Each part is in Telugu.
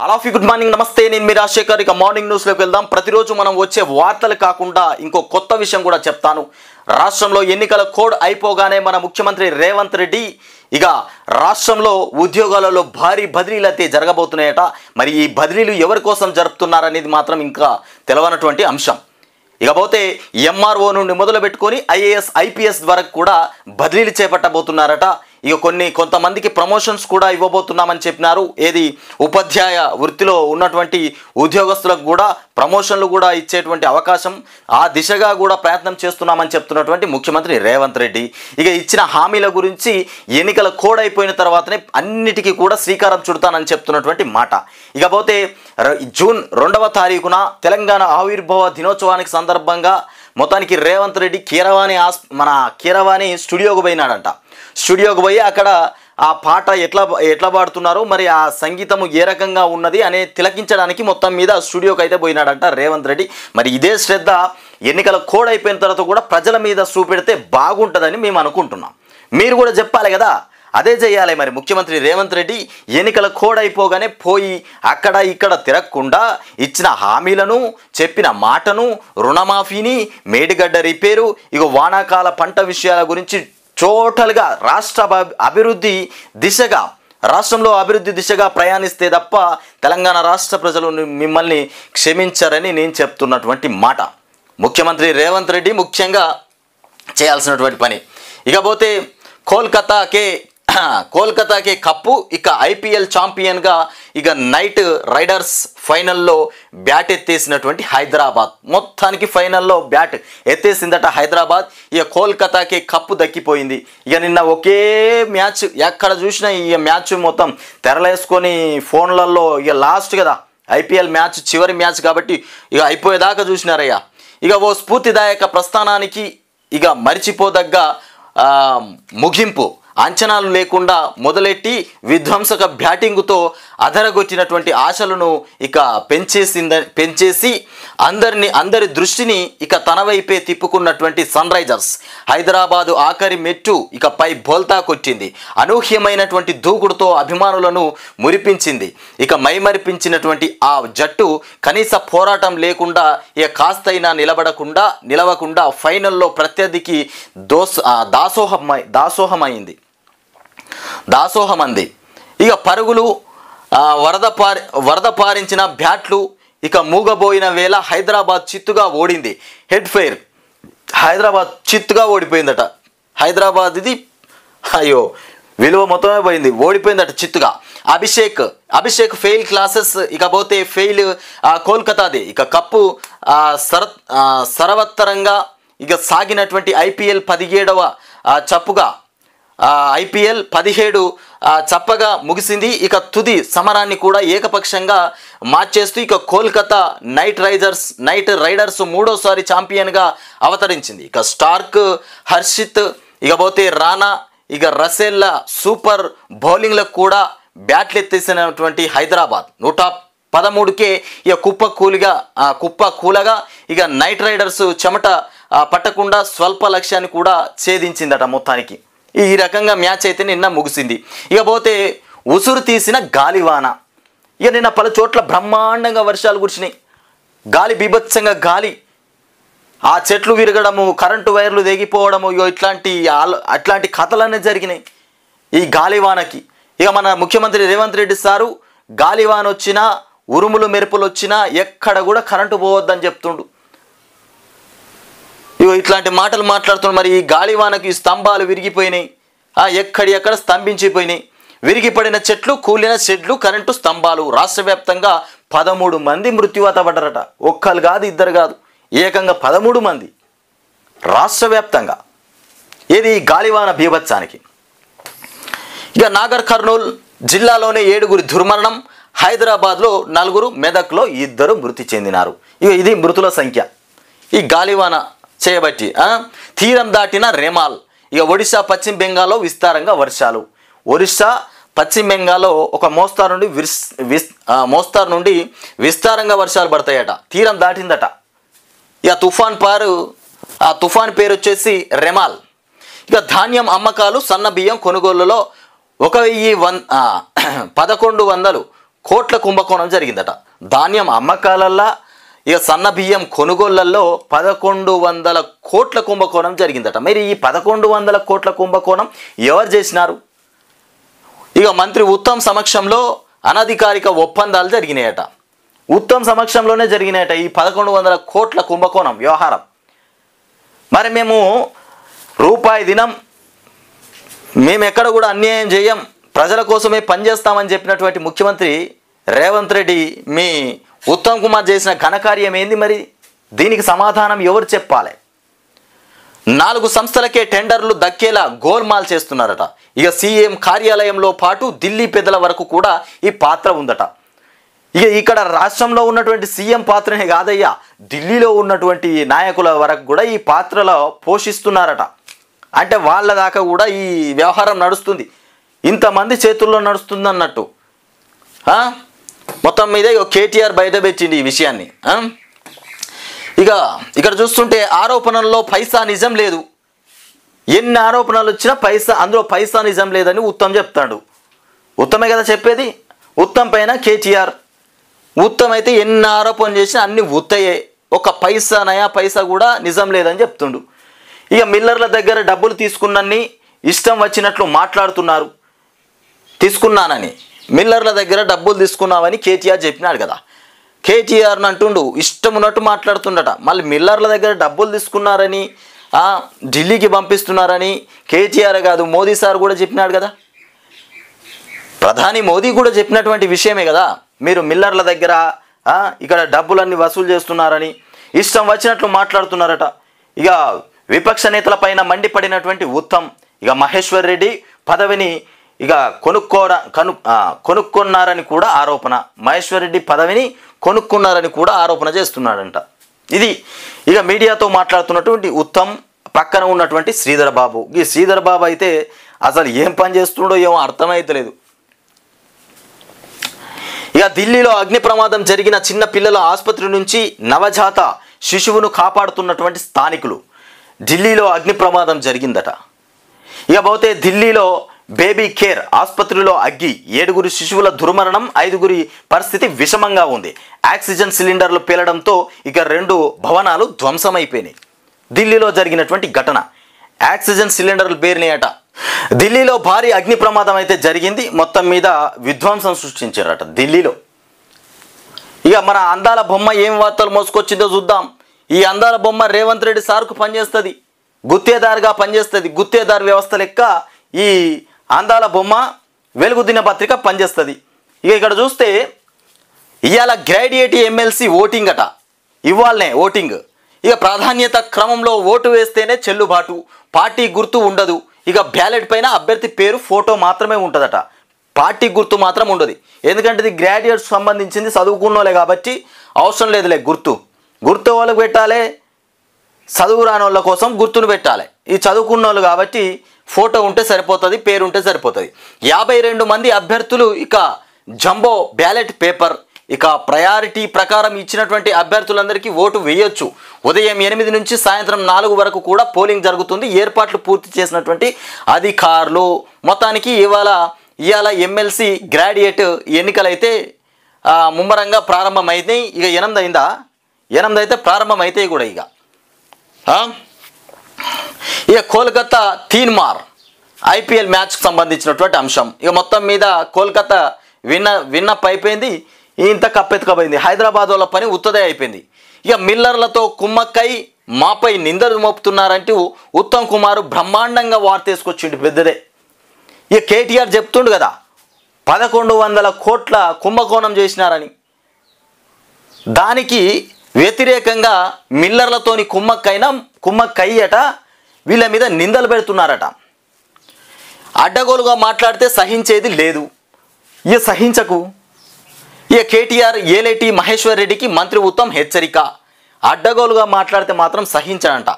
హలో గుడ్ మార్నింగ్ నమస్తే నేను మీ రాజశేఖర్ ఇక మార్నింగ్ న్యూస్లోకి వెళ్దాం. ప్రతిరోజు మనం వచ్చే వార్తలు కాకుండా ఇంకో కొత్త విషయం కూడా చెప్తాను. రాష్ట్రంలో ఎన్నికల కోడ్ అయిపోగానే మన ముఖ్యమంత్రి రేవంత్ రెడ్డి ఇక రాష్ట్రంలో ఉద్యోగాలలో భారీ బదిలీలు అయితే జరగబోతున్నాయట. మరి ఈ బదిలీలు ఎవరి కోసం జరుపుతున్నారనేది మాత్రం ఇంకా తెలవనటువంటి అంశం. ఇకపోతే ఎంఆర్ఓ నుండి మొదలు పెట్టుకొని ఐఏఎస్ ఐపీఎస్ వరకు కూడా బదిలీలు చేపట్టబోతున్నారట. ఇక కొంతమందికి ప్రమోషన్స్ కూడా ఇవ్వబోతున్నామని చెప్పినారు. ఏది ఉపాధ్యాయ వృత్తిలో ఉన్నటువంటి ఉద్యోగస్తులకు కూడా ప్రమోషన్లు కూడా ఇచ్చేటువంటి అవకాశం ఆ దిశగా కూడా ప్రయత్నం చేస్తున్నామని చెప్తున్నటువంటి ముఖ్యమంత్రి రేవంత్ రెడ్డి ఇక ఇచ్చిన హామీల గురించి ఎన్నికల కోడ్ అయిపోయిన తర్వాతనే అన్నిటికీ కూడా శ్రీకారం చుడతానని చెప్తున్నటువంటి మాట. ఇకపోతే జూన్ 2వ తారీఖున తెలంగాణ ఆవిర్భావ దినోత్సవానికి సందర్భంగా మొత్తానికి రేవంత్ రెడ్డి కీరవాణి స్టూడియోకి పోయినాడంట. స్టూడియోకి పోయి అక్కడ ఆ పాట ఎట్లా పాడుతున్నారో మరి ఆ సంగీతము ఏ రకంగా ఉన్నది అనే తిలకించడానికి మొత్తం మీద స్టూడియోకి అయితే పోయినాడంట రేవంత్ రెడ్డి. మరి ఇదే శ్రద్ధ ఎన్నికల కోడ్ అయిపోయిన తర్వాత కూడా ప్రజల మీద చూపెడితే బాగుంటుందని మేము అనుకుంటున్నాం. మీరు కూడా చెప్పాలి కదా, అదే చేయాలి. మరి ముఖ్యమంత్రి రేవంత్ రెడ్డి ఎన్నికల కోడ్ అయిపోగానే పోయి అక్కడ ఇక్కడ తిరగకుండా ఇచ్చిన హామీలను చెప్పిన మాటను రుణమాఫీని మేడిగడ్డ రిపేరు ఇక వానాకాల పంట విషయాల గురించి టోటల్గా రాష్ట్రంలో అభివృద్ధి దిశగా ప్రయాణిస్తే తప్ప తెలంగాణ రాష్ట్ర ప్రజలు మిమ్మల్ని క్షమించారని నేను చెప్తున్నటువంటి మాట. ముఖ్యమంత్రి రేవంత్ రెడ్డి ముఖ్యంగా చేయాల్సినటువంటి పని. ఇకపోతే కోల్కతాకే కప్పు ఇక ఐపీఎల్ ఛాంపియన్గా ఇక నైట్ రైడర్స్ ఫైనల్లో బ్యాట్ ఎత్తేసినటువంటి హైదరాబాద్. మొత్తానికి ఫైనల్లో బ్యాట్ ఎత్తేసిందట హైదరాబాద్. ఇక కోల్కతాకే కప్పు దక్కిపోయింది. ఇక నిన్న ఒకే మ్యాచ్ ఎక్కడ చూసినా ఈ మ్యాచ్ మొత్తం తెరలేసుకొని ఫోన్లలో ఇక లాస్ట్ కదా ఐపీఎల్ మ్యాచ్ చివరి మ్యాచ్ కాబట్టి ఇక అయిపోయేదాకా చూసినారయ్యా. ఇక ఓ స్ఫూర్తిదాయక ప్రస్థానానికి ఇక మరిచిపోదగ్గ ముగింపు అంచనాలు లేకుండా మొదలెట్టి విధ్వంసక బ్యాటింగ్తో అదరగొట్టినటువంటి ఆశలను ఇక పెంచేసి అందరి దృష్టిని ఇక తన వైపే తిప్పుకున్నటువంటి సన్ రైజర్స్ హైదరాబాదు ఆఖరి మెట్టు ఇక పై బోల్తా కొట్టింది. అనూహ్యమైనటువంటి దూకుడుతో అభిమానులను మురిపించింది. ఇక మైమరిపించినటువంటి ఆ జట్టు కనీస పోరాటం లేకుండా ఇక కాస్తైనా నిలవకుండా ఫైనల్లో ప్రత్యర్థికి దాసోహమంది. ఇక పరుగులు వరద పారించిన బ్యాట్లు ఇక మూగబోయిన వేళ హైదరాబాద్ చిత్తుగా ఓడింది. హెడ్ ఫెయిర్ హైదరాబాద్ చిత్తుగా ఓడిపోయిందట. హైదరాబాద్ ఇది విలువ మొత్తమే పోయింది, ఓడిపోయిందట చిత్తుగా. అభిషేక్ ఫెయిల్ క్లాసెస్ ఇకపోతే ఫెయిల్ కోల్కతాది. ఇక కప్పు సర్వత్తరంగా ఇక సాగినటువంటి ఐపీఎల్ 17వ ఐపీఎల్ 17 చప్పగా ముగిసింది. ఇక తుది సమరాన్ని కూడా ఏకపక్షంగా మార్చేస్తూ ఇక కోల్కతా నైట్ రైడర్స్ 3వసారి ఛాంపియన్గా అవతరించింది. ఇక స్టార్క్, హర్షిత్ ఇకపోతే రానా ఇక రసెల్ల సూపర్ బౌలింగ్లకు కూడా బ్యాట్లు ఎత్తేసినటువంటి హైదరాబాద్ 113కే ఇక కుప్పకూలగా ఇక నైట్ రైడర్స్ చెమట పట్టకుండా స్వల్ప లక్ష్యాన్ని కూడా ఛేదించిందట. మొత్తానికి ఈ రకంగా మ్యాచ్ అయితే నిన్న ముగిసింది. ఇకపోతే ఉసురు తీసిన గాలివాన. ఇక నిన్న పలు చోట్ల బ్రహ్మాండంగా వర్షాలు కురిసినాయి. గాలి బీభత్సంగా గాలి, ఆ చెట్లు విరగడము, కరెంటు వైర్లు తెగిపోవడము అట్లాంటి కథలన్నీ జరిగినాయి ఈ గాలివానకి. ఇక మన ముఖ్యమంత్రి రేవంత్ రెడ్డి సారు గాలివాన వచ్చినా ఉరుములు మెరుపులు వచ్చినా ఎక్కడ కూడా కరెంటు పోవద్దని చెప్తుండు. ఇట్లాంటి మాటలు మాట్లాడుతున్నాడు. మరి ఈ గాలివానకి స్తంభాలు విరిగిపోయినాయి, ఎక్కడ స్తంభించిపోయినాయి. విరిగిపడిన చెట్లు, కూలిన షెడ్లు, కరెంటు స్తంభాలు. రాష్ట్ర వ్యాప్తంగా 13 మంది మృత్యువాత పడ్డారట. ఒక్కరు కాదు, ఇద్దరు కాదు, ఏకంగా 13 మంది రాష్ట్ర వ్యాప్తంగా. ఏది గాలివాన బీభత్సానికి. ఇక నాగర్ కర్నూల్ జిల్లాలోనే 7 దుర్మరణం, హైదరాబాద్లో 4, మెదక్లో 2 మృతి చెందినారు. ఇక ఇది మృతుల సంఖ్య ఈ గాలివాన చేయబట్టి. తీరం దాటిన రెమాల్. ఇక ఒడిశా, పశ్చిమ బెంగాల్లో విస్తారంగా వర్షాలు. ఒడిశా, పశ్చిమ బెంగాల్లో ఒక మోస్తారు నుండి విస్తారంగా వర్షాలు పడతాయట. తీరం దాటిందట. ఇక తుఫాన్ పేరు వచ్చేసి రెమాల్. ఇక ధాన్యం అమ్మకాలు, సన్న బియ్యం కొనుగోలులో 1100 కోట్ల కుంభకోణం జరిగిందట. ధాన్యం అమ్మకాలల్లో ఇక సన్న బియ్యం కొనుగోళ్లలో 1100 కోట్ల కుంభకోణం జరిగిందట. మరి ఈ 1100 కోట్ల కుంభకోణం ఎవరు చేసినారు? ఇక మంత్రి ఉత్తమ్ సమక్షంలో అనధికారిక ఒప్పందాలు జరిగినాయట. ఉత్తమ్ సమక్షంలోనే జరిగినాయట ఈ 1100 కోట్ల కుంభకోణం వ్యవహారం. మరి మేము రూపాయి దినం, మేము ఎక్కడ కూడా అన్యాయం చేయం, ప్రజల కోసమే పనిచేస్తామని చెప్పినటువంటి ముఖ్యమంత్రి రేవంత్ రెడ్డి మీ ఉత్తమ్ కుమార్ చేసిన ఘనకార్యం ఏంది? మరి దీనికి సమాధానం ఎవరు చెప్పాలి? 4 సంస్థలకే టెండర్లు దక్కేలా గోల్మాల్ చేస్తున్నారట. ఇక సీఎం కార్యాలయంలో పాటు ఢిల్లీ పెద్దల వరకు కూడా ఈ పాత్ర ఉందట. ఇక ఇక్కడ రాష్ట్రంలో ఉన్నటువంటి సీఎం పాత్రనే కాదయ్యా, ఢిల్లీలో ఉన్నటువంటి నాయకుల వరకు కూడా ఈ పాత్రలో పోషిస్తున్నారట. అంటే వాళ్ళ దాకా కూడా ఈ వ్యవహారం నడుస్తుంది, ఇంతమంది చేతుల్లో నడుస్తుంది అన్నట్టు. మొత్తం మీద కేటీఆర్ బయట పెట్టింది ఈ విషయాన్ని. ఇక ఇక్కడ చూస్తుంటే ఆరోపణల్లో పైసా నిజం లేదు. ఎన్ని ఆరోపణలు వచ్చినా అందులో పైసా నిజం లేదని ఉత్తమ్ చెప్తాడు. ఉత్తమే కదా చెప్పేది. ఉత్తమ్ పైన కేటీఆర్, ఉత్తమ్ అయితే ఎన్ని ఆరోపణలు చేసినా అన్ని ఉత్తయే, ఒక నయా పైసా కూడా నిజం లేదని చెప్తుండు. ఇక మిల్లర్ల దగ్గర డబ్బులు తీసుకున్నన్ని ఇష్టం వచ్చినట్లు మాట్లాడుతున్నారు. తీసుకున్నానని, మిల్లర్ల దగ్గర డబ్బులు తీసుకున్నామని కేటీఆర్ చెప్పినాడు కదా. కేటీఆర్ని అంటుండు ఇష్టం ఉన్నట్టు మాట్లాడుతుండట. మళ్ళీ మిల్లర్ల దగ్గర డబ్బులు తీసుకున్నారని, ఢిల్లీకి పంపిస్తున్నారని కేటీఆర్ కాదు మోదీ సార్ కూడా చెప్పినాడు కదా. ప్రధాని మోదీ కూడా చెప్పినటువంటి విషయమే కదా. మీరు మిల్లర్ల దగ్గర ఇక్కడ డబ్బులన్నీ వసూలు చేస్తున్నారని ఇష్టం వచ్చినట్లు మాట్లాడుతున్నారట. ఇక విపక్ష నేతలపైన మండిపడినటువంటి ఉత్తమ్ ఇక మహేశ్వర్ రెడ్డి పదవిని ఇక కొనుక్కున్నారని కూడా ఆరోపణ. మహేశ్వర్ రెడ్డి పదవిని కొనుక్కున్నారని కూడా ఆరోపణ చేస్తున్నాడంట. ఇది ఇక మీడియాతో మాట్లాడుతున్నటువంటి ఉత్తమ్ పక్కన ఉన్నటువంటి శ్రీధర్ బాబు. ఈ శ్రీధర్ బాబు అయితే అసలు ఏం పని చేస్తుండో ఏమో అర్థమైతలేదు. ఇక ఢిల్లీలో అగ్ని ప్రమాదం జరిగిన చిన్న పిల్లల ఆసుపత్రి నుంచి నవజాత శిశువును కాపాడుతున్నటువంటి స్థానికులు. ఢిల్లీలో అగ్ని ప్రమాదం జరిగిందట. ఇక పోతే ఢిల్లీలో బేబీ కేర్ ఆసుపత్రిలో అగ్గి, 7 శిశువుల దుర్మరణం, 5 పరిస్థితి విషమంగా ఉంది. ఆక్సిజన్ సిలిండర్లు పేలడంతో ఇక 2 భవనాలు ధ్వంసమైపోయినాయి. ఢిల్లీలో జరిగినటువంటి ఘటన. ఆక్సిజన్ సిలిండర్లు పేరినాయట. ఢిల్లీలో భారీ అగ్ని ప్రమాదం అయితే జరిగింది. మొత్తం మీద విధ్వంసం సృష్టించారట ఢిల్లీలో. ఇక మన అందాల బొమ్మ ఏం వార్తలు మోసుకొచ్చిందో చూద్దాం. ఈ అందాల బొమ్మ రేవంత్ రెడ్డి సార్కు పనిచేస్తుంది, గుత్తేదారుగా పనిచేస్తుంది. గుత్తేదారు వ్యవస్థ లెక్క ఈ అందాల బొమ్మ వెలుగు దినపత్రిక పనిచేస్తుంది. ఇక ఇక్కడ చూస్తే ఇవాళ గ్రాడ్యుయేట్ ఎమ్మెల్సీ ఓటింగ్ అట. ఇవాళనే ఓటింగ్. ఇక ప్రాధాన్యత క్రమంలో ఓటు వేస్తేనే చెల్లుబాటు, పార్టీ గుర్తు ఉండదు. ఇక బ్యాలెట్ పైన అభ్యర్థి పేరు ఫోటో మాత్రమే ఉంటుందట, పార్టీ గుర్తు మాత్రం ఉండదు. ఎందుకంటే ఇది గ్రాడ్యుయేట్స్ సంబంధించింది, చదువుకున్నోళ్ళే కాబట్టి అవసరం లేదులే. గుర్తు వాళ్ళకి పెట్టాలి, చదువు రాని వాళ్ళ కోసం గుర్తును పెట్టాలి. ఈ చదువుకున్న వాళ్ళు కాబట్టి ఫోటో ఉంటే సరిపోతుంది, పేరు ఉంటే సరిపోతుంది. 52 మంది అభ్యర్థులు ఇక జంబో బ్యాలెట్ పేపర్. ఇక ప్రయారిటీ ప్రకారం ఇచ్చినటువంటి అభ్యర్థులందరికీ ఓటు వేయొచ్చు. ఉదయం 8 నుంచి సాయంత్రం 4 వరకు కూడా పోలింగ్ జరుగుతుంది. ఏర్పాట్లు పూర్తి చేసినటువంటి అధికారులు. మొత్తానికి ఇవాళ ఎమ్మెల్సీ గ్రాడ్యుయేట్ ఎన్నికలైతే ముమ్మరంగా ప్రారంభమైనాయి. ఇక 8 అయిందా? 8 అయితే ప్రారంభమైతాయి కూడా. ఇక కోల్కతా తీన్మార్ ఐపీఎల్ మ్యాచ్కి సంబంధించినటువంటి అంశం. ఇక మొత్తం మీద కోల్కతా విన్నప్ అయిపోయింది, ఇంత కప్పెత్తుకపోయింది. హైదరాబాద్ వాళ్ళ పని ఉత్తదే అయిపోయింది. ఇక మిల్లర్లతో కుమ్మక్కై మాపై నిందలు మోపుతున్నారంటూ ఉత్తమ్ కుమార్ బ్రహ్మాండంగా వార్త తీసుకొచ్చిండు పెద్దదే. ఇక కేటీఆర్ చెప్తుండు కదా 1100 కోట్ల కుంభకోణం చేసినారని. దానికి వ్యతిరేకంగా మిల్లర్లతోని కుమ్మక్కయ్యట వీళ్ళ మీద నిందలు పెడుతున్నారట. అడ్డగోలుగా మాట్లాడితే సహించేది లేదు. ఇక సహించకు. ఇక కేటీఆర్ ఏలేటి మహేశ్వర్ రెడ్డికి మంత్రి ఉత్తమ్ హెచ్చరిక. అడ్డగోలుగా మాట్లాడితే మాత్రం సహించడంట.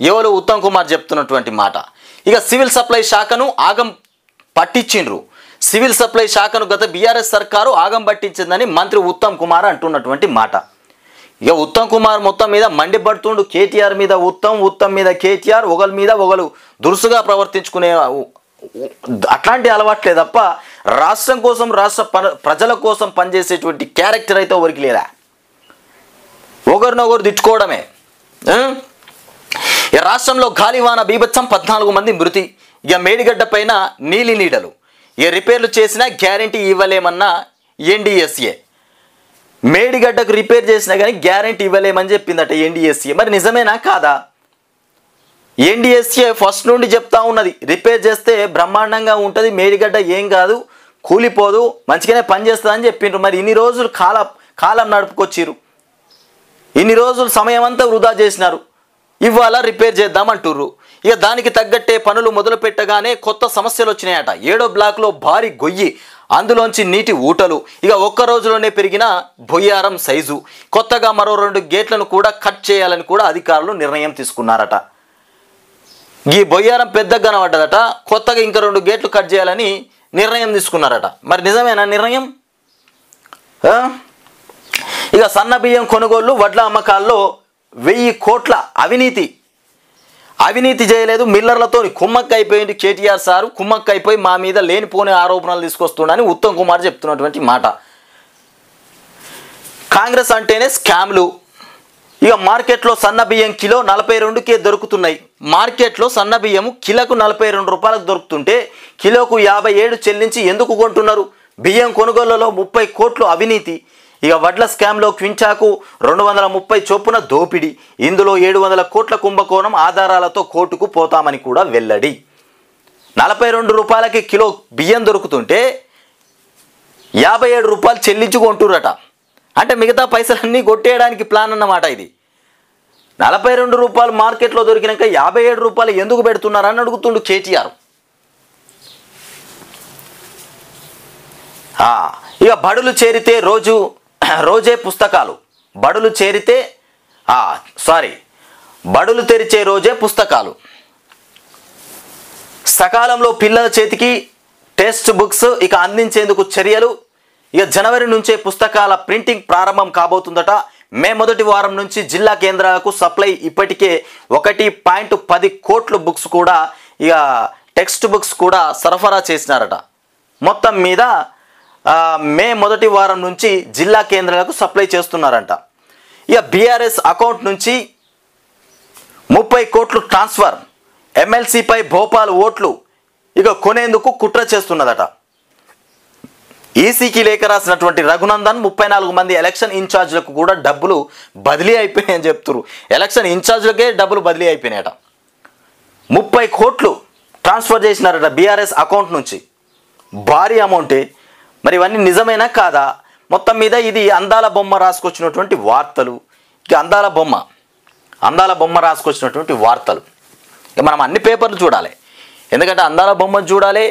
ఎవరు? ఉత్తమ్ కుమార్ చెప్తున్నటువంటి మాట. ఇక సివిల్ సప్లై శాఖను ఆగం పట్టించిండ్రు. సివిల్ సప్లై శాఖను గత బీఆర్ఎస్ సర్కారు ఆగం పట్టించిందని మంత్రి ఉత్తమ్ కుమార్ అంటున్నటువంటి మాట. ఇక ఉత్తమ్ కుమార్ మొత్తం మీద మండిపడుతుండు కేటీఆర్ మీద. ఉత్తమ్ మీద కేటీఆర్ ఒకరి మీద ఒకరు దురుసుగా ప్రవర్తించుకునే అట్లాంటి అలవాట్లే తప్ప రాష్ట్రం కోసం ప్రజల కోసం పనిచేసేటువంటి క్యారెక్టర్ అయితే ఎవరికి లేదా? ఒకరినొకరు తిట్టుకోవడమే. ఈ రాష్ట్రంలో గాలివాన బీభత్సం, 14 మంది మృతి. ఇక మేడిగడ్డ పైన నీలి నీడలు. ఇక రిపేర్లు చేసినా గ్యారంటీ ఇవ్వలేమన్నా ఎన్డీఎస్ఏ. మేడిగడ్డకు రిపేర్ చేసినా కానీ గ్యారంటీ ఇవ్వలేమని చెప్పిందట ఎన్డీఎస్ఏ. మరి నిజమేనా కాదా? ఎన్డీఎస్ఏ ఫస్ట్ నుండి చెప్తా ఉన్నది, రిపేర్ చేస్తే బ్రహ్మాండంగా ఉంటుంది, మేడిగడ్డ ఏం కాదు, కూలిపోదు, మంచిగానే పనిచేస్తుందని చెప్పిండ్రు. మరి ఇన్ని రోజులు కాలం నడుపుకొచ్చిర్రు, ఇన్ని రోజులు సమయం అంతా వృధా చేసినారు, ఇవాళ రిపేర్ చేద్దామంటుర్రు. ఇక దానికి తగ్గట్టే పనులు మొదలు పెట్టగానే కొత్త సమస్యలు వచ్చినాయట. 7వ బ్లాక్లో భారీ గొయ్యి, అందులోంచి నీటి ఊటలు. ఇక ఒక్క రోజులోనే పెరిగిన బొయ్యారం సైజు. కొత్తగా మరో 2 గేట్లను కూడా కట్ చేయాలని కూడా అధికారులు నిర్ణయం తీసుకున్నారట. ఈ బొయ్యారం పెద్దగా కనబడ్డదట, కొత్తగా ఇంకా 2 గేట్లు కట్ చేయాలని నిర్ణయం తీసుకున్నారట. మరి నిజమేనా నిర్ణయం? ఇక సన్న బియ్యం కొనుగోళ్లు, వడ్ల అమ్మకాల్లో 1000 కోట్ల అవినీతి చేయలేదు, మిల్లర్లతో కుమ్మక్కైపోయింది కేటీఆర్ సారు. కుమ్మక్కైపోయి మా మీద లేనిపోని ఆరోపణలు తీసుకొస్తుండని ఉత్తమ్ కుమార్ చెప్తున్నటువంటి మాట. కాంగ్రెస్ అంటేనే స్కామ్లు. ఇక మార్కెట్లో సన్న బియ్యం కిలో 42కే దొరుకుతున్నాయి. మార్కెట్లో సన్న బియ్యం కిలోకు 42 రూపాయలకు దొరుకుతుంటే కిలోకు 57 చెల్లించి ఎందుకు కొంటున్నారు? బియ్యం కొనుగోళ్లలో 30 కోట్లు అవినీతి. ఇక వడ్ల స్కామ్లో క్వింటాకు 230 చొప్పున దోపిడీ. ఇందులో 700 కోట్ల కుంభకోణం. ఆధారాలతో కోర్టుకు పోతామని కూడా వెల్లడి. 42 రూపాయలకి కిలో బియ్యం దొరుకుతుంటే 57 రూపాయలు చెల్లించి కొంటురట. అంటే మిగతా పైసలన్నీ కొట్టేయడానికి ప్లాన్ అన్నమాట ఇది. 42 రూపాయలు మార్కెట్లో దొరికినాక 57 రూపాయలు ఎందుకు పెడుతున్నారని అడుగుతుండు కేటీఆర్. ఇక బడులు చేరితే రోజే పుస్తకాలు. బడులు తెరిచే రోజే పుస్తకాలు. సకాలంలో పిల్లల చేతికి టెక్స్ట్ బుక్స్ ఇక అందించేందుకు చర్యలు. ఇక జనవరి నుంచే పుస్తకాల ప్రింటింగ్ ప్రారంభం కాబోతుందట. మే మొదటి వారం నుంచి జిల్లా కేంద్రాలకు సప్లై. ఇప్పటికే 1.10 కోట్ల బుక్స్ కూడా, ఇక టెక్స్ట్ బుక్స్ కూడా సరఫరా చేసినారట. మొత్తం మీద మే మొదటి వారం నుంచి జిల్లా కేంద్రాలకు సప్లై చేస్తున్నారంట. ఇక బీఆర్ఎస్ అకౌంట్ నుంచి 30 కోట్లు ట్రాన్స్ఫర్. ఎమ్మెల్సీపై భోపాల్ ఓట్లు ఇక కొనేందుకు కుట్ర చేస్తున్నదట. ఈసీకి లేఖ రాసినటువంటి రఘునందన్ 34 మంది ఎలక్షన్ ఇన్ఛార్జ్లకు కూడా డబ్బులు బదిలీ అయిపోయాయని చెప్తున్నారు. ఎలక్షన్ ఇన్ఛార్జ్లకే డబ్బులు బదిలీ అయిపోయినాయట. 30 కోట్లు ట్రాన్స్ఫర్ చేసినారట బీఆర్ఎస్ అకౌంట్ నుంచి. భారీ అమౌంటే. మరి ఇవన్నీ నిజమేనా కాదా? మొత్తం మీద ఇది అందాల బొమ్మ రాసుకొచ్చినటువంటి వార్తలు. ఇక అందాల బొమ్మ రాసుకొచ్చినటువంటి వార్తలు. ఇక మనం అన్ని పేపర్లు చూడాలి. ఎందుకంటే అందాల బొమ్మ చూడాలి,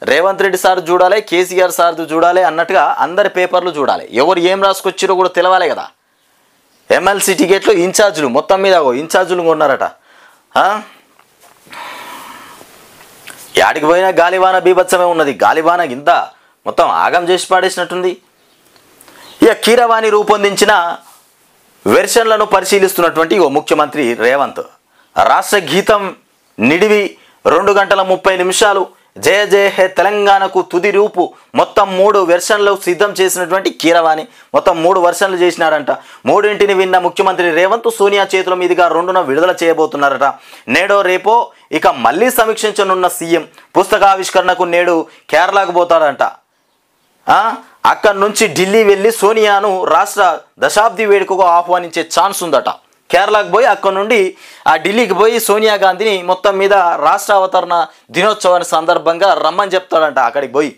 రేవంత్ రెడ్డి సార్ చూడాలి, కేసీఆర్ సార్ది చూడాలి అన్నట్టుగా అందరి పేపర్లు చూడాలి. ఎవరు ఏం రాసుకొచ్చిరో కూడా తెలవాలి కదా. ఎమ్మెల్సీ టికెట్లు ఇన్ఛార్జీలు మొత్తం మీద ఇన్ఛార్జీలు కొన్నారట. యాడికి పోయినా గాలివాన బీభత్సమే ఉన్నది. గాలివాన ఇంత మొత్తం ఆగం చేసి పాడేసినట్టుంది. ఇక కీరవాణి రూపొందించిన వెర్షన్లను పరిశీలిస్తున్నటువంటి ముఖ్యమంత్రి రేవంత్. రాష్ట్ర గీతం నిడివి 2 గంటల 30 నిమిషాలు. జయ జయ హే తెలంగాణకు తుది రూపు. మొత్తం 3 వెర్షన్లు సిద్ధం చేసినటువంటి కీరవాణి. మొత్తం 3 వెర్షన్లు చేసినారంట. 3ంటిని విన్న ముఖ్యమంత్రి రేవంత్ సోనియా చేతుల మీదుగా 2న విడుదల చేయబోతున్నారట. నేడో రేపో ఇక మళ్ళీ సమీక్షించనున్న సీఎం. పుస్తకావిష్కరణకు నేడు కేరళకు పోతాడంట. అక్కడి నుంచి ఢిల్లీ వెళ్ళి సోనియాను రాష్ట్ర దశాబ్ది వేడుకకు ఆహ్వానించే ఛాన్స్ ఉందట. కేరళకు పోయి అక్కడ నుండి ఢిల్లీకి పోయి సోనియా గాంధీని మొత్తం మీద రాష్ట్ర అవతరణ దినోత్సవాన్ని సందర్భంగా రమ్మని చెప్తాడంట అక్కడికి పోయి.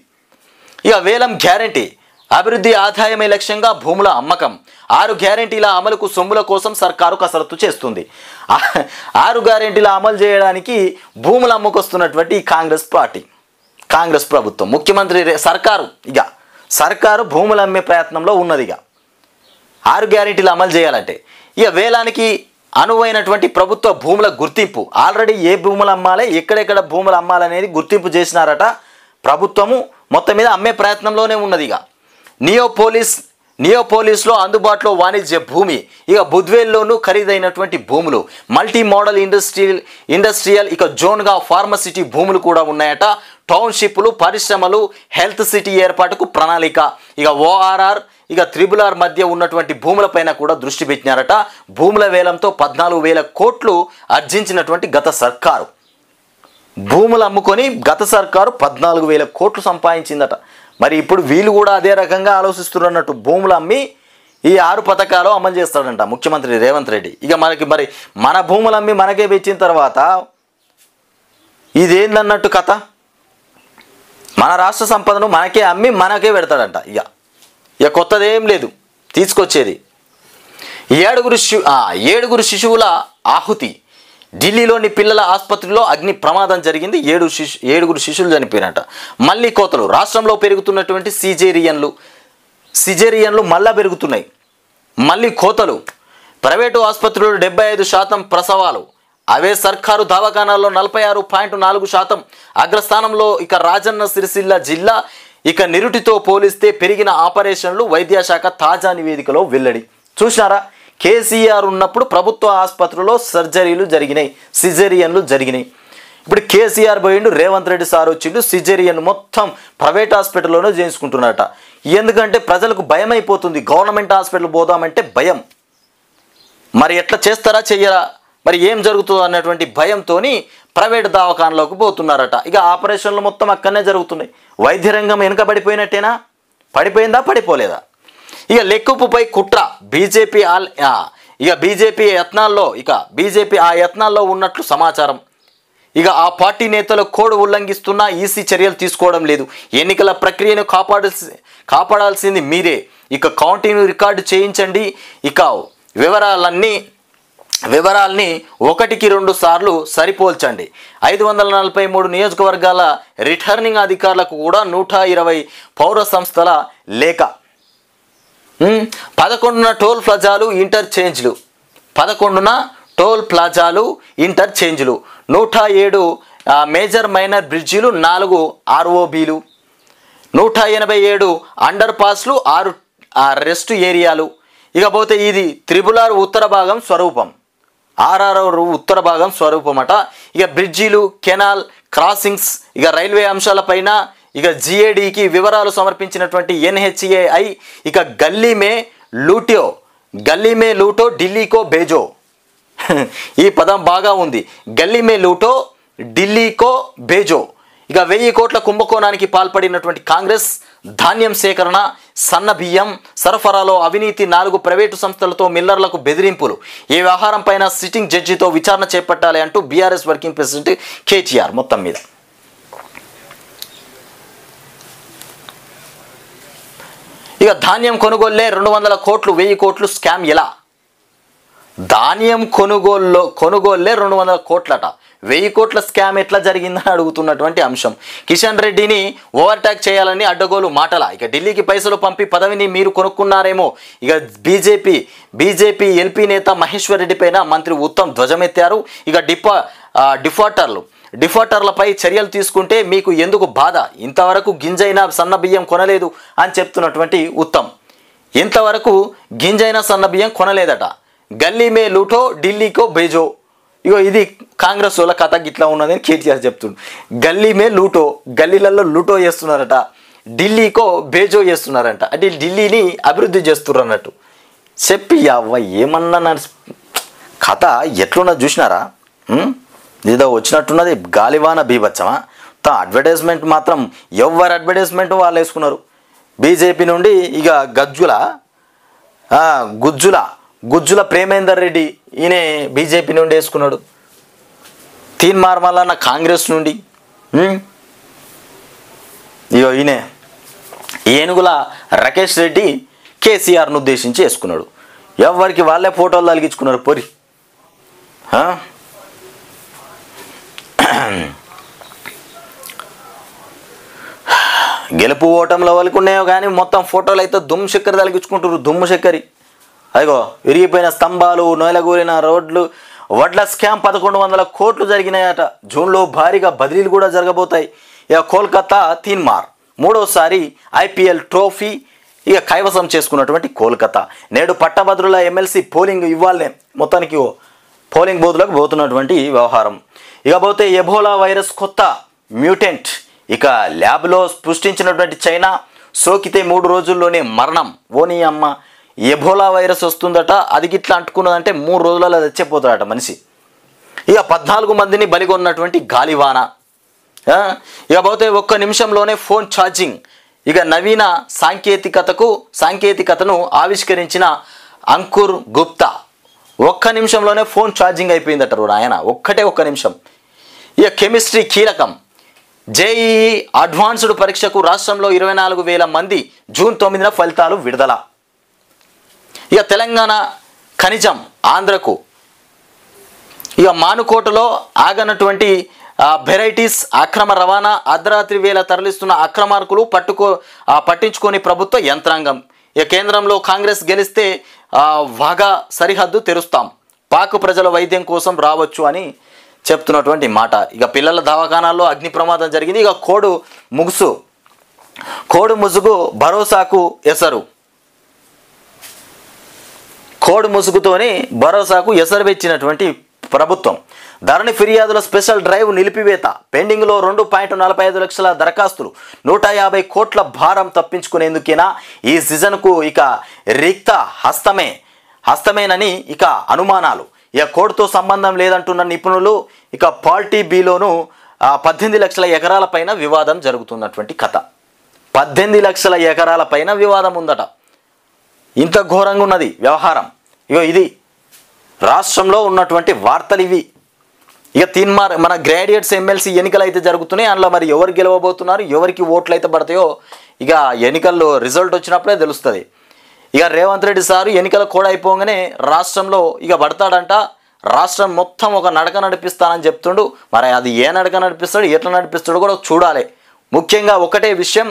ఇక వేలం గ్యారంటీ. అభివృద్ధి ఆదాయమే లక్ష్యంగా భూముల అమ్మకం. 6 గ్యారంటీల అమలుకు సొమ్ముల కోసం సర్కారు కసరత్తు చేస్తుంది. 6 గ్యారంటీల అమలు చేయడానికి భూములు అమ్ముకొస్తున్నటువంటి కాంగ్రెస్ ప్రభుత్వం, ముఖ్యమంత్రి సర్కారు సర్కారు భూములు అమ్మే ప్రయత్నంలో ఉన్నది. 6 గ్యారంటీలు అమలు చేయాలంటే ఇక వేలానికి అనువైనటువంటి ప్రభుత్వ భూముల గుర్తింపు. ఆల్రెడీ ఏ భూములు అమ్మాలి, ఎక్కడెక్కడ భూములు అమ్మాలనేది గుర్తింపు చేసినారట ప్రభుత్వము. మొత్తం మీద అమ్మే ప్రయత్నంలోనే ఉన్నది. ఇక నియోపోలిస్ నియోపోలిస్లో అందుబాటులో వాణిజ్య భూమి, ఇక బుద్వేల్లోనూ ఖరీదైనటువంటి భూములు, మల్టీ మోడల్ ఇండస్ట్రియల్ ఇక జోన్గా ఫార్మసిటీ భూములు కూడా ఉన్నాయట. టౌన్షిప్లు, పరిశ్రమలు, హెల్త్ సిటీ ఏర్పాటుకు ప్రణాళిక. ఇక ORR ఇక RRR మధ్య ఉన్నటువంటి భూములపైన కూడా దృష్టి పెట్టినారట. భూముల వేలంతో 14,000 కోట్లు ఆర్జించినటువంటి గత సర్కారు, భూములు అమ్ముకొని గత సర్కారు 14,000 కోట్లు సంపాదించిందట. మరి ఇప్పుడు వీళ్ళు కూడా అదే రకంగా ఆలోచిస్తున్నట్టు భూములు అమ్మి ఈ 6 పథకాలు అమలు చేస్తాడంట ముఖ్యమంత్రి రేవంత్ రెడ్డి. ఇక మరి మన భూములు అమ్మి మనకే పెట్టిన తర్వాత ఇదేందన్నట్టు కథ. మన రాష్ట్ర సంపదను మనకే అమ్మి మనకే పెడతాడంట. ఇక కొత్తదేం లేదు తీసుకొచ్చేది. 7 శిశువుల ఆహుతి. ఢిల్లీలోని పిల్లల ఆసుపత్రిలో అగ్ని ప్రమాదం జరిగింది. 7 శిశువులు చనిపోయినట. మళ్ళీ కోతలు. రాష్ట్రంలో పెరుగుతున్నటువంటి సిజేరియన్లు మళ్ళా పెరుగుతున్నాయి. మళ్ళీ కోతలు. ప్రైవేటు ఆసుపత్రులు 75% ప్రసవాలు. అవే సర్కారు దవాఖానాల్లో 46.4%. అగ్రస్థానంలో ఇక రాజన్న సిరిసిల్ల జిల్లా. ఇక నిరుటితో పోలిస్తే పెరిగిన ఆపరేషన్లు. వైద్యశాఖ తాజా నివేదికలో వెల్లడి. చూసినారా, కేసీఆర్ ఉన్నప్పుడు ప్రభుత్వ ఆసుపత్రుల్లో సర్జరీలు జరిగినాయి, సిజేరియన్లు జరిగినాయి. ఇప్పుడు కేసీఆర్ పోయిండు, రేవంత్ రెడ్డి సార్ వచ్చిండు, సిజేరియన్ మొత్తం ప్రైవేట్ హాస్పిటల్లోనే చేయించుకుంటున్నారట. ఎందుకంటే ప్రజలకు భయం అయిపోతుంది. గవర్నమెంట్ హాస్పిటల్ పోదామంటే భయం. మరి ఎట్లా చేస్తారా చెయ్యరా, మరి ఏం జరుగుతుందో అన్నటువంటి భయంతో ప్రైవేట్ దవాఖానలోకి పోతున్నారట. ఇక ఆపరేషన్లు మొత్తం అక్కడనే జరుగుతున్నాయి. వైద్య రంగం వెనుకబడిపోయినట్టేనా? పడిపోయిందా, పడిపోలేదా? ఇక లెక్కింపుపై కుట్ర. బీజేపీ ఆ యత్నాల్లో ఉన్నట్లు సమాచారం. ఇక ఆ పార్టీ నేతలు కోడ్ ఉల్లంఘిస్తున్నా ఈసీ చర్యలు తీసుకోవడం లేదు. ఎన్నికల ప్రక్రియను కాపాడాల్సింది మీరే. ఇక కౌంటింగ్ రికార్డు చేయించండి. ఇక వివరాల్ని 1కి 2 సార్లు సరిపోల్చండి. 543 నియోజకవర్గాల రిటర్నింగ్ అధికారులకు కూడా 120 పౌర సంస్థల లేఖ. 11న టోల్ ప్లాజాలు ఇంటర్చేంజ్లు. 107 మేజర్ మైనర్ బ్రిడ్జిలు, 4 ROBలు, 187 అండర్ పాస్లు, 6 రెస్ట్ ఏరియాలు. ఇకపోతే ఇది RRR ఉత్తర భాగం స్వరూపం. RRR ఉత్తర భాగం స్వరూపమట. ఇక బ్రిడ్జిలు, కెనాల్ క్రాసింగ్స్, ఇక రైల్వే అంశాలపైన ఇక GADకి వివరాలు సమర్పించినటువంటి NHAI. ఇక గల్లీ మే లూటో ఢిల్లీకో బేజో. ఈ పదం బాగా ఉంది. గల్లీ మే లూటో ఢిల్లీకో బేజో. ఇక 1000 కోట్ల కుంభకోణానికి పాల్పడినటువంటి కాంగ్రెస్. ధాన్యం సేకరణ, సన్న బియ్యం సరఫరాలో అవినీతి. 4 ప్రైవేటు సంస్థలతో మిల్లర్లకు బెదిరింపులు. ఈ వ్యవహారం పైన సిట్టింగ్ జడ్జితో విచారణ చేపట్టాలి అంటూ BRS వర్కింగ్ ప్రెసిడెంట్ కేటీఆర్. మొత్తం మీద ఇక ధాన్యం కొనుగోళ్లే 200 కోట్లు 1000 కోట్లు స్కామ్. ఎలా? ధాన్యం కొనుగోళ్లే 200 కోట్లట. 1000 కోట్ల స్కామ్ ఎట్లా జరిగిందని అడుగుతున్నటువంటి అంశం. కిషన్ రెడ్డిని ఓవర్టేక్ చేయాలని అడ్డగోలు మాటల. ఇక ఢిల్లీకి పైసలు పంపి పదవిని మీరు కొనుక్కున్నారేమో. ఇక బీజేపీ ఎల్పీ నేత మహేశ్వర్ రెడ్డి పైన మంత్రి ఉత్తమ్ ధ్వజమెత్తారు. ఇక డిఫాల్టర్లపై చర్యలు తీసుకుంటే మీకు ఎందుకు బాధ? ఇంతవరకు గింజైనా సన్న బియ్యం కొనలేదు అని చెప్తున్నటువంటి ఉత్తమ్. ఇంతవరకు గింజైనా సన్న బియ్యం కొనలేదట. గల్లీ మే లూటో ఢిల్లీకో బేజో. ఇగో ఇది కాంగ్రెస్ వాళ్ళ కథ గిట్లా ఉన్నదని కేటీఆర్ చెప్తుండు. గల్లీ మే లూటో, గల్లీలలో లూటో చేస్తున్నారట, ఢిల్లీకో బేజో చేస్తున్నారంట. అంటే ఢిల్లీని అభివృద్ధి చేస్తున్నారు అన్నట్టు చెప్పి అవ్వ ఏమన్నా కథ ఎట్లున్నది చూసినారా? ఏదో వచ్చినట్టున్నది గాలివాన బీభత్సమా. అడ్వర్టైజ్మెంట్ మాత్రం ఎవరు అడ్వర్టైజ్మెంట్ వాళ్ళు వేసుకున్నారు. బీజేపీ నుండి ఇక గుజ్జుల ప్రేమేందర్ రెడ్డి ఈయన బీజేపీ నుండి వేసుకున్నాడు. తీన్మార్ మల్లన్న కాంగ్రెస్ నుండి. ఇగో ఈయన ఏనుగుల రాకేష్ రెడ్డి కేసీఆర్ను ఉద్దేశించి వేసుకున్నాడు. ఎవరికి వాళ్ళే ఫోటోలు తలిగించుకున్నారు పొరి. గెలుపు ఓటంలో వాళ్ళకు ఉన్నాయో కానీ మొత్తం ఫోటోలు అయితే దుమ్ము చక్కెర తలిగించుకుంటారు. దుమ్ము చక్కెరి. అదిగో విరిగిపోయిన స్తంభాలు, నోయలగూరిన రోడ్లు, వడ్ల స్కామ్ 1100 కోట్లు జరిగినాయట. జూన్లో భారీగా బదిలీలు కూడా జరగబోతాయి. ఇక కోల్కతా తీన్మార్ 3వ సారి IPL ట్రోఫీ ఇక కైవసం చేసుకున్నటువంటి కోల్కతా. నేడు పట్టభద్రుల ఎమ్మెల్సీ పోలింగ్ ఇవ్వాలనే మొత్తానికి పోలింగ్ బూత్లకు పోతున్నటువంటి వ్యవహారం. ఇకపోతే ఎబోలా వైరస్ కొత్త మ్యూటెంట్ ఇక ల్యాబ్లో సృష్టించినటువంటి చైనా సోకితే 3 రోజుల్లోనే మరణం. ఓనీ అమ్మ, ఎబోలా వైరస్ వస్తుందట, అది గిట్లా అంటుకున్నదంటే 3 రోజులలో తెచ్చిపోతాడట మనిషి. ఇక 14 మందిని బలిగొన్నటువంటి గాలివాన. ఇకపోతే 1 నిమిషంలోనే ఫోన్ ఛార్జింగ్. ఇక నవీన సాంకేతికతను ఆవిష్కరించిన అంకుర్ గుప్తా 1 నిమిషంలోనే ఫోన్ ఛార్జింగ్ అయిపోయిందట ఆయన, 1 నిమిషం. ఇక కెమిస్ట్రీ కీలకం. జేఈఈ అడ్వాన్స్డ్ పరీక్షకు రాష్ట్రంలో 24,000 మంది జూన్ 9న ఫలితాలు విడుదల. ఇక తెలంగాణ ఖనిజం ఆంధ్రకు. ఇక మానుకోటలో ఆగనటువంటి వెరైటీస్ అక్రమ రవాణా, అర్ధరాత్రి వేళ తరలిస్తున్న అక్రమార్కులు పట్టించుకొని ప్రభుత్వ యంత్రాంగం. ఇక కేంద్రంలో కాంగ్రెస్ గెలిస్తే వాగా సరిహద్దు తెరుస్తాం, పాక్ ప్రజల వైద్యం కోసం రావచ్చు అని చెప్తున్నటువంటి మాట. ఇక పిల్లల దవాఖానాల్లో అగ్ని ప్రమాదం జరిగింది. ఇక కోడు ముసుగు భరోసాకు ఎసరు. కోడు ముసుగుతోని భరోసాకు ఎసరు వెచ్చినటువంటి ప్రభుత్వం. ధరణి ఫిర్యాదుల స్పెషల్ డ్రైవ్ నిలిపివేత. పెండింగ్లో 2.45 లక్షల దరఖాస్తులు. 150 కోట్ల భారం తప్పించుకునేందుకేనా ఈ సీజన్కు ఇక రిక్త హస్తమేనని ఇక అనుమానాలు. ఇక కోడ్తో సంబంధం లేదంటున్న నిపుణులు. ఇక పార్టీ బిలోను 18 లక్షల ఎకరాల పైన వివాదం జరుగుతున్నటువంటి కథ. 18 లక్షల ఎకరాల పైన వివాదం ఉందట. ఇంత ఘోరంగా ఉన్నది వ్యవహారం. ఇది రాష్ట్రంలో ఉన్నటువంటి వార్తలు ఇవి. ఇక మన గ్రాడ్యుయేట్స్ ఎమ్మెల్సీ ఎన్నికలు అయితే జరుగుతున్నాయి. అందులో మరి ఎవరు గెలవబోతున్నారు, ఎవరికి ఓట్లు అయితే పడతాయో ఇక ఎన్నికల్లో రిజల్ట్ వచ్చినప్పుడే తెలుస్తుంది. ఇక రేవంత్ రెడ్డి సారు ఎన్నికల కూడా అయిపోగానే రాష్ట్రంలో ఇక పడతాడంట. రాష్ట్రం మొత్తం ఒక నడక నడిపిస్తానని చెప్తుండు. మరి అది ఏ నడక నడిపిస్తాడు, ఎట్లా నడిపిస్తాడో కూడా చూడాలి. ముఖ్యంగా ఒకటే విషయం,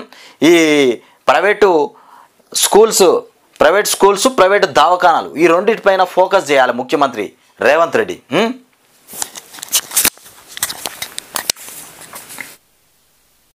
ఈ ప్రైవేట్ స్కూల్స్, ప్రైవేట్ దవాఖానాలు, ఈ రెండింటిపైన ఫోకస్ చేయాలి ముఖ్యమంత్రి రేవంత్ రెడ్డి.